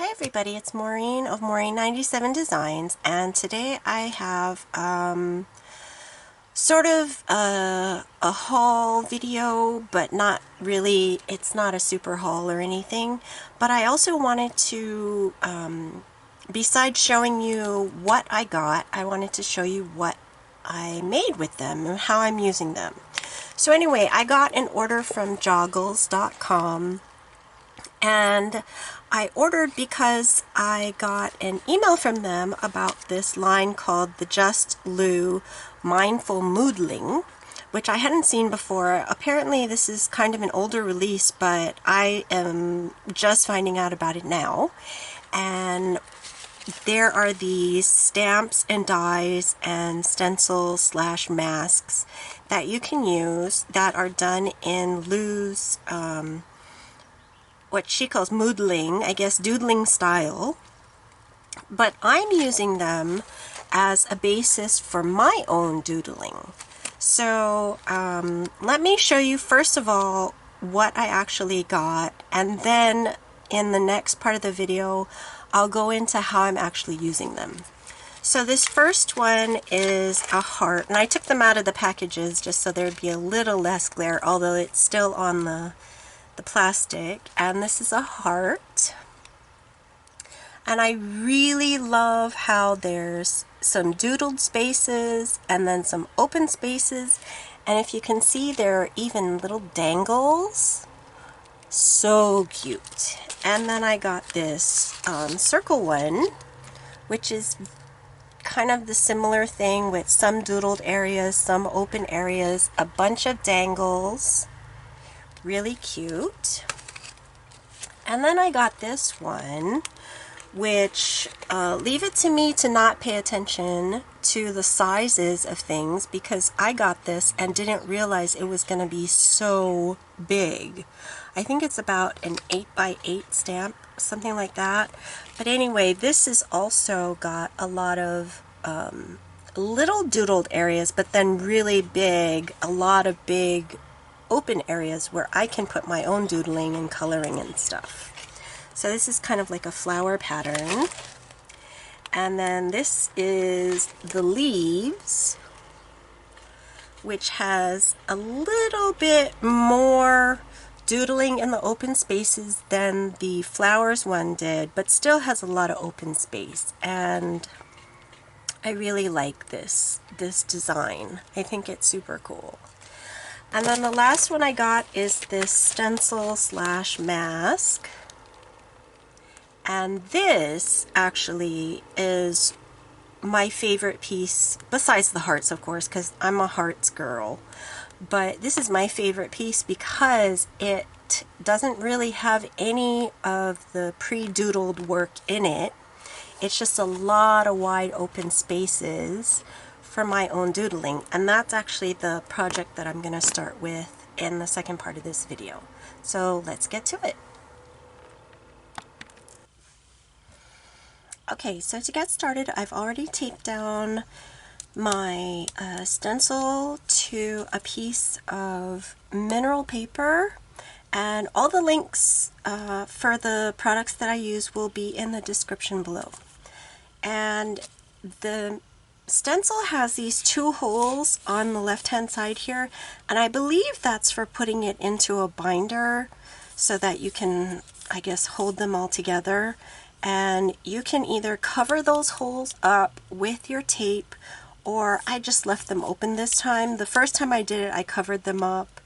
Hi everybody, it's Maureen of Maureen 97 Designs, and today I have sort of a haul video, but not really. It's not a super haul or anything, but I also wanted to, besides showing you what I got, I wanted to show you what I made with them and how I'm using them. So anyway, I got an order from Joggles.com. And I ordered because I got an email from them about this line called the Just Lou Mindful Moodling, which I hadn't seen before. Apparently this is kind of an older release, but I am just finding out about it now. And there are these stamps and dies and stencils slash masks that you can use that are done in Lou's what she calls moodling, I guess doodling style, but I'm using them as a basis for my own doodling. So let me show you first of all what I actually got, and then in the next part of the video I'll go into how I'm actually using them. So this first one is a heart, and I took them out of the packages just so there'd be a little less glare, although it's still on the plastic, and this is a heart. And I really love how there's some doodled spaces and then some open spaces, and if you can see there are even little dangles. So cute. And then I got this circle one, which is kind of the similar thing with some doodled areas, some open areas, a bunch of dangles. Really cute. And then I got this one, which leave it to me to not pay attention to the sizes of things, because I got this and didn't realize it was going to be so big. I think it's about an 8x8 stamp, something like that. But anyway, this has also got a lot of little doodled areas, but then really big, a lot of big open areas where I can put my own doodling and coloring and stuff. So this is kind of like a flower pattern. And then this is the leaves, which has a little bit more doodling in the open spaces than the flowers one did, but still has a lot of open space. And I really like this design. I think it's super cool. And then the last one I got is this stencil slash mask. And this actually is my favorite piece, besides the hearts, of course, because I'm a hearts girl. But this is my favorite piece because it doesn't really have any of the pre-doodled work in it. It's just a lot of wide open spaces for my own doodling, and that's actually the project that I'm going to start with in the second part of this video. So let's get to it. Okay, so to get started, I've already taped down my stencil to a piece of mineral paper, and all the links for the products that I use will be in the description below. And the stencil has these two holes on the left hand side here, and I believe that's for putting it into a binder so that you can, I guess, hold them all together. And you can either cover those holes up with your tape, or I just left them open this time. The first time I did it, I covered them up,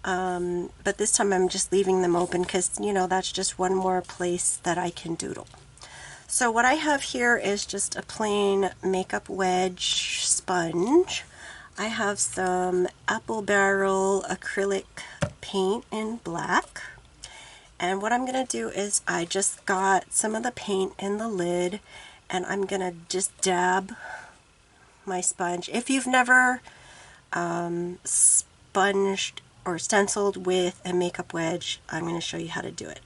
but this time I'm just leaving them open because, you know, that's just one more place that I can doodle. So what I have here is just a plain makeup wedge sponge. I have some Apple Barrel acrylic paint in black. And what I'm going to do is I just got some of the paint in the lid, and I'm going to just dab my sponge. If you've never sponged or stenciled with a makeup wedge, I'm going to show you how to do it.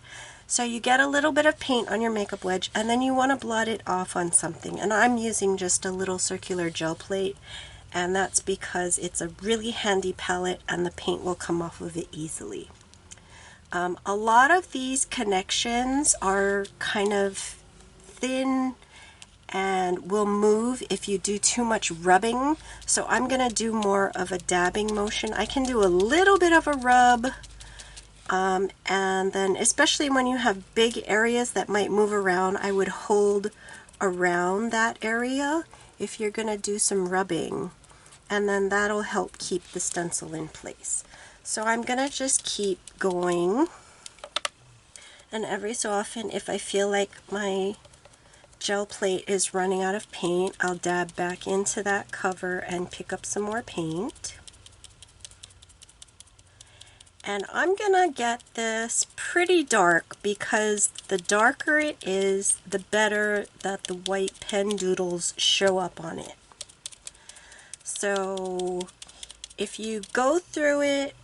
So you get a little bit of paint on your makeup wedge, and then you want to blot it off on something. And I'm using just a little circular gel plate, and that's because it's a really handy palette and the paint will come off of it easily. A lot of these connections are kind of thin and will move if you do too much rubbing. So I'm going to do more of a dabbing motion. I can do a little bit of a rub, and then especially when you have big areas that might move around, I would hold around that area if you're going to do some rubbing, and then that'll help keep the stencil in place. So I'm going to just keep going, and every so often if I feel like my gel plate is running out of paint, I'll dab back into that cover and pick up some more paint. And I'm gonna get this pretty dark because the darker it is, the better that the white pen doodles show up on it. So if you go through it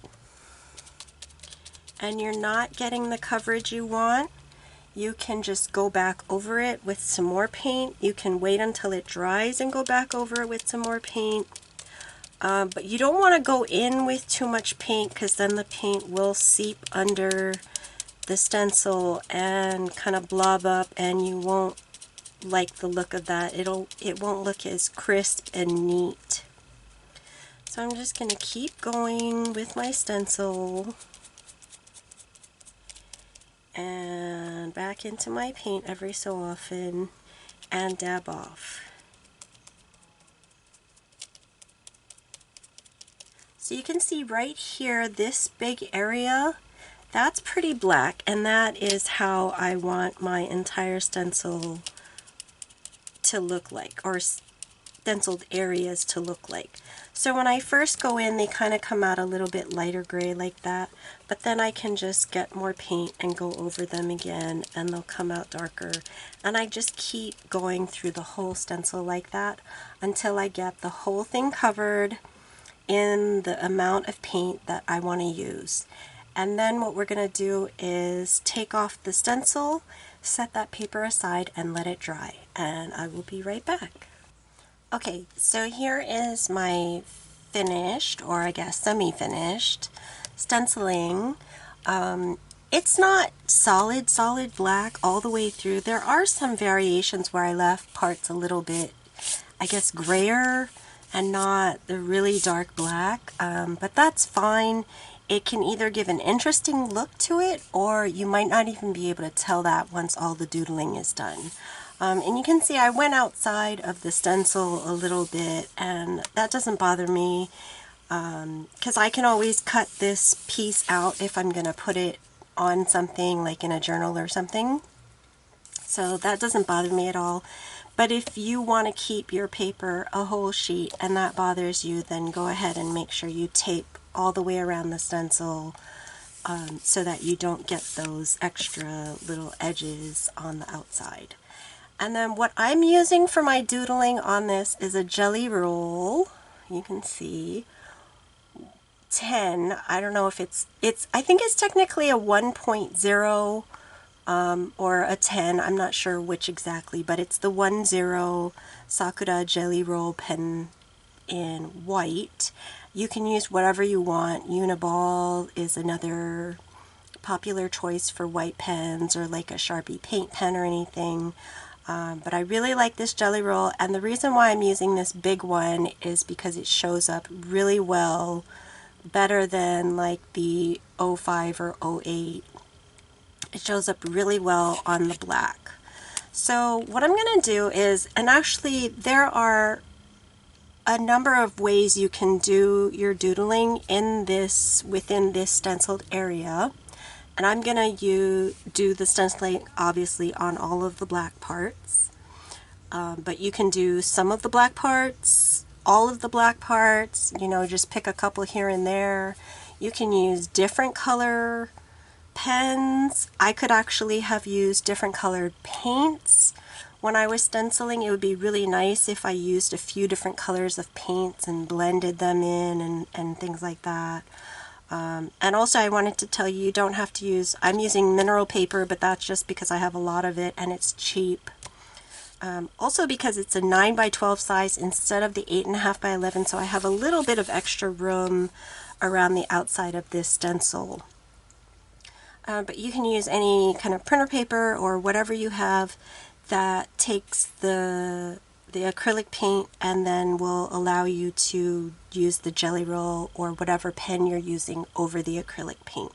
and you're not getting the coverage you want, you can just go back over it with some more paint. You can wait until it dries and go back over it with some more paint. But you don't want to go in with too much paint because then the paint will seep under the stencil and kind of blob up, and you won't like the look of that. It won't look as crisp and neat. So I'm just going to keep going with my stencil and back into my paint every so often and dab off. So you can see right here, this big area, that's pretty black, and that is how I want my entire stencil to look like, or stenciled areas to look like. So when I first go in, they kind of come out a little bit lighter gray like that, but then I can just get more paint and go over them again, and they'll come out darker. And I just keep going through the whole stencil like that until I get the whole thing covered in the amount of paint that I want to use. And then what we're going to do is take off the stencil, set that paper aside, and let it dry. And I will be right back. Okay, so here is my finished, or I guess semi-finished, stenciling. It's not solid black all the way through. There are some variations where I left parts a little bit, I guess, grayer and not the really dark black, but that's fine. It can either give an interesting look to it, or you might not even be able to tell that once all the doodling is done. And you can see I went outside of the stencil a little bit, and that doesn't bother me because I can always cut this piece out if I'm going to put it on something like in a journal or something. So that doesn't bother me at all. But if you want to keep your paper a whole sheet and that bothers you, then go ahead and make sure you tape all the way around the stencil so that you don't get those extra little edges on the outside. And then what I'm using for my doodling on this is a Gelly Roll. You can see 10. I don't know if it's I think it's technically a 1.0 or a 10. I'm not sure which exactly, but it's the 1.0 Sakura Gelly Roll pen in white. You can use whatever you want. Uniball is another popular choice for white pens, or like a Sharpie paint pen or anything. But I really like this Gelly Roll, and the reason why I'm using this big one is because it shows up really well, better than like the 05 or 08. It shows up really well on the black. So what I'm going to do is, and actually there are a number of ways you can do your doodling in this, within this stenciled area. And I'm going to do the stenciling obviously on all of the black parts. But you can do some of the black parts, all of the black parts, you know, just pick a couple here and there. You can use different color pens. I could actually have used different colored paints. When I was stenciling, it would be really nice if I used a few different colors of paints and blended them in and things like that. And also I wanted to tell you, you don't have to use, I'm using mineral paper, but that's just because I have a lot of it and it's cheap. Also because it's a 9 by 12 size instead of the 8.5 by 11, so I have a little bit of extra room around the outside of this stencil. but you can use any kind of printer paper or whatever you have that takes the acrylic paint and then will allow you to use the Gelly Roll or whatever pen you're using over the acrylic paint.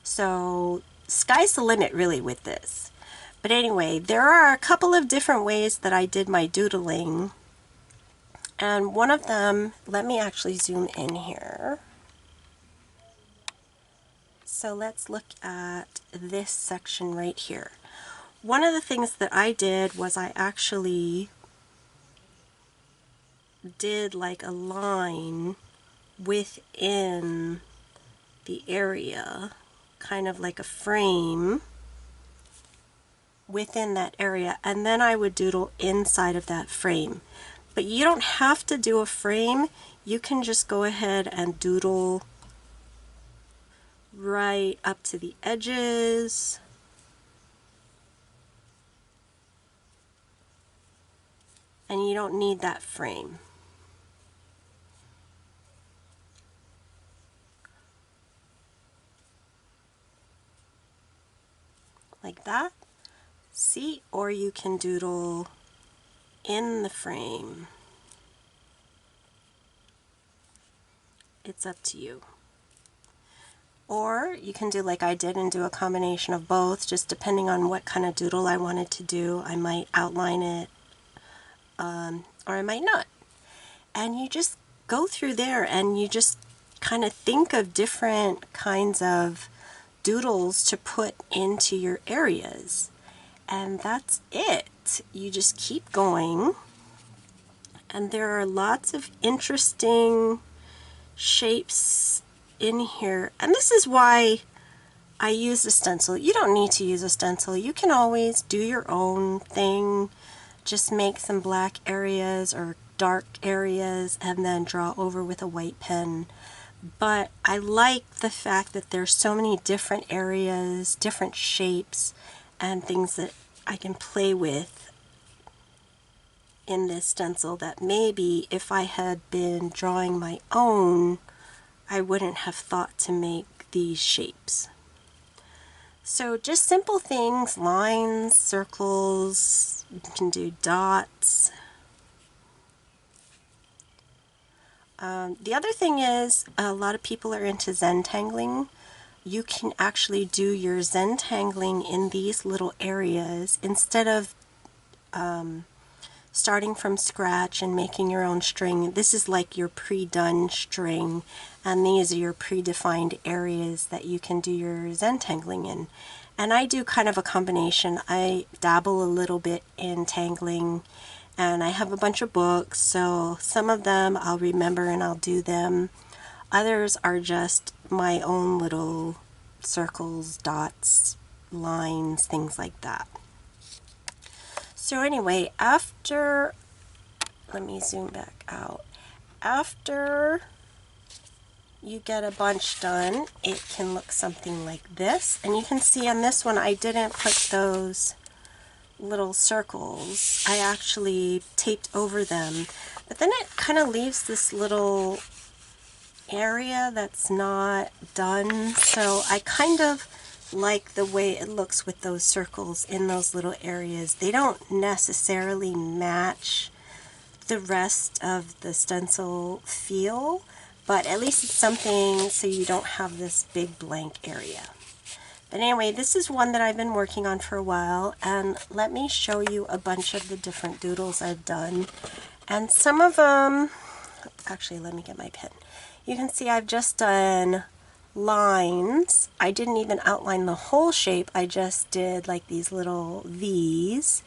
So sky's the limit really with this. But anyway, there are a couple of different ways that I did my doodling, and one of them, let me actually zoom in here. So let's look at this section right here. One of the things that I did was I actually did like a line within the area, kind of like a frame within that area, and then I would doodle inside of that frame. But you don't have to do a frame, you can just go ahead and doodle right up to the edges. And you don't need that frame. Like that. See, or you can doodle in the frame. It's up to you. Or you can do like I did and do a combination of both, just depending on what kind of doodle I wanted to do. I might outline it, or I might not. And you just go through there and you just kind of think of different kinds of doodles to put into your areas. And that's it. You just keep going. And there are lots of interesting shapes in here. And this is why I used a stencil. You don't need to use a stencil. You can always do your own thing. Just make some black areas or dark areas and then draw over with a white pen. But I like the fact that there's so many different areas, different shapes, and things that I can play with in this stencil that maybe if I had been drawing my own, I wouldn't have thought to make these shapes. So just simple things, lines, circles, you can do dots. The other thing is, a lot of people are into Zentangling. You can actually do your Zentangling in these little areas instead of starting from scratch and making your own string. This is like your pre-done string, and these are your predefined areas that you can do your Zentangling in. And I do kind of a combination. I dabble a little bit in tangling, and I have a bunch of books, so some of them I'll remember and I'll do them. Others are just my own little circles, dots, lines, things like that. So anyway, after, let me zoom back out. After you get a bunch done, it can look something like this. And you can see on this one, I didn't put those little circles. I actually taped over them. But then it kind of leaves this little area that's not done. So I kind of like the way it looks with those circles in those little areas. They don't necessarily match the rest of the stencil feel, but at least it's something so you don't have this big blank area. But anyway, this is one that I've been working on for a while, and let me show you a bunch of the different doodles I've done. And some of them, actually let me get my pen. You can see I've just done lines. I didn't even outline the whole shape, I just did like these little V's.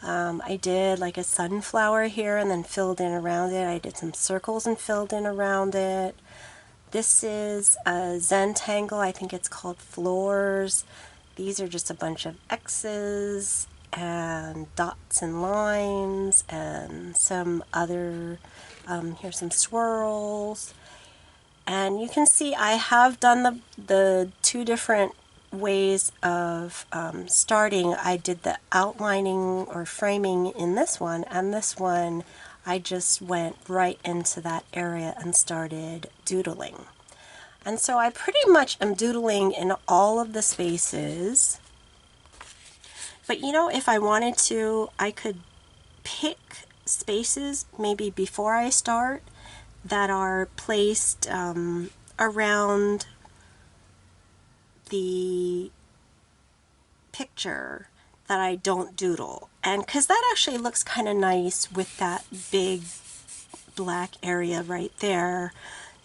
I did like a sunflower here and then filled in around it. I did some circles and filled in around it. This is a Zentangle, I think it's called Floors. These are just a bunch of X's and dots and lines and some other, here's some swirls. And you can see I have done the two different ways of starting. I did the outlining or framing in this one, and this one I just went right into that area and started doodling. And so I pretty much am doodling in all of the spaces. But you know, if I wanted to, I could pick spaces maybe before I start that are placed around the picture that I don't doodle. And because that actually looks kind of nice with that big black area right there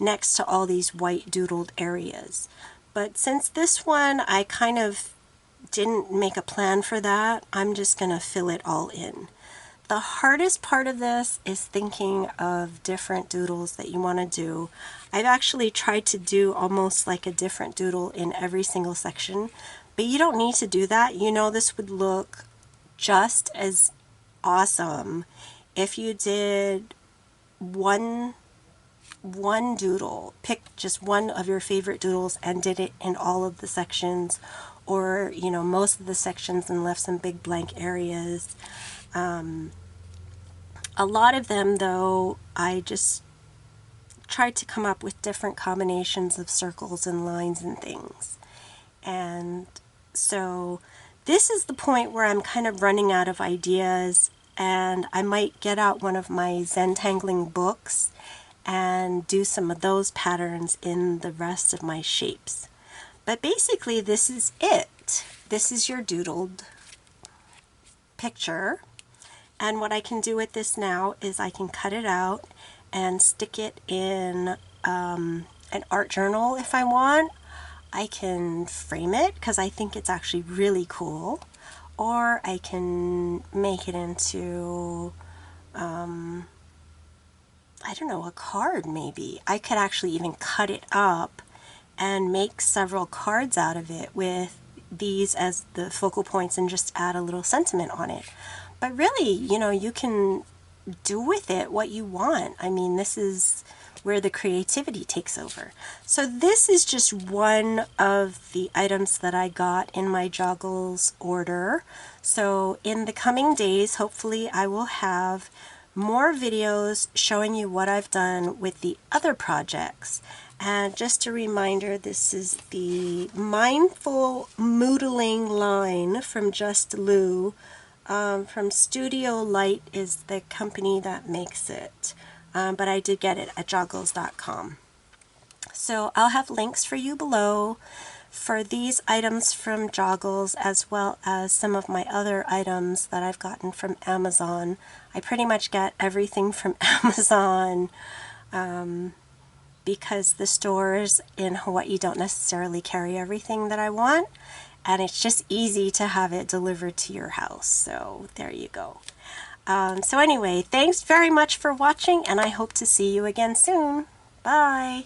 next to all these white doodled areas. But since this one I kind of didn't make a plan for that, I'm just going to fill it all in. The hardest part of this is thinking of different doodles that you want to do. I've actually tried to do almost like a different doodle in every single section, but you don't need to do that. You know, this would look just as awesome if you did one doodle, pick just one of your favorite doodles and did it in all of the sections, or you know, most of the sections, and left some big blank areas. A lot of them though, I just tried to come up with different combinations of circles and lines and things. And so this is the point where I'm kind of running out of ideas, and I might get out one of my Zentangling books and do some of those patterns in the rest of my shapes. But basically this is it. This is your doodled picture. And what I can do with this now is I can cut it out and stick it in an art journal if I want. I can frame it because I think it's actually really cool. Or I can make it into, I don't know, a card maybe. I could actually even cut it up and make several cards out of it with these as the focal points and just add a little sentiment on it. But really, you know, you can do with it what you want. I mean, this is where the creativity takes over. So this is just one of the items that I got in my Joggles order. So in the coming days, hopefully I will have more videos showing you what I've done with the other projects. And just a reminder, this is the Mindful Moodling line from Just Lou. From Studio Light is the company that makes it, but I did get it at joggles.com. So I'll have links for you below for these items from Joggles, as well as some of my other items that I've gotten from Amazon. I pretty much get everything from Amazon because the stores in Hawaii don't necessarily carry everything that I want. And it's just easy to have it delivered to your house. So there you go. So anyway, thanks very much for watching, and I hope to see you again soon. Bye!